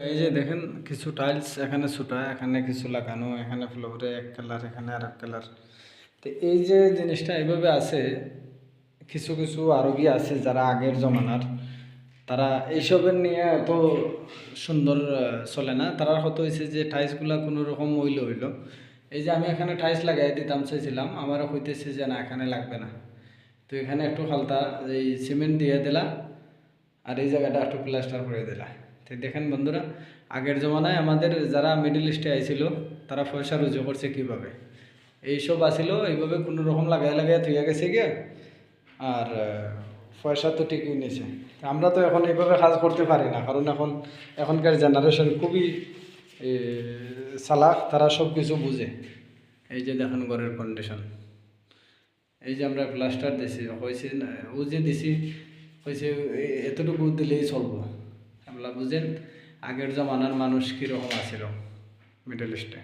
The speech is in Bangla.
এই যে দেখেন কিছু টাইলস এখানে ছোটা, এখানে কিছু লাগানো, এখানে ফ্লোরে এক কালার, এখানে আর এক কালার। তো এই যে জিনিসটা এইভাবে আছে, কিছু কিছু আরবি আছে যারা আগের জমানার, তারা এইসবের নিয়ে এত সুন্দর চলে না। তারা হয়তো হয়েছে যে টাইলসগুলা কোনো রকম হইলো। এই যে আমি এখানে টাইলস লাগাই দিতাম চাইছিলাম, আমারও হইতেছে যে না এখানে লাগবে না। তো এখানে একটু হালকা এই সিমেন্ট দিয়ে দিলা, আর এই জায়গাটা একটু প্লাস্টার করে দিলা। তো দেখেন বন্ধুরা, আগের জমানায় আমাদের যারা মিডল ইস্টে আইছিল তারা পয়সা রুজু করছে কীভাবে। এইসব আসিল এইভাবে কোনো রকম লাগাই লাগাই থইয়া গেছে গিয়ে, আর পয়সা তো ঠিকই নিয়েছে। আমরা তো এখন এইভাবে কাজ করতে পারি না, কারণ এখনকার জেনারেশন খুবই চালাক, তারা সব কিছু বুঝে। এই যে দেখেন ঘরের কন্ডিশন, এই যে আমরা প্লাস্টার দিছি হয়েছে না, ও যে দিছি হয়েছে এতটুকু দিলেই চলবো। আমরা বুঝেন আগের জমানার মানুষ কীরকম আছিল মিডল ইস্টে।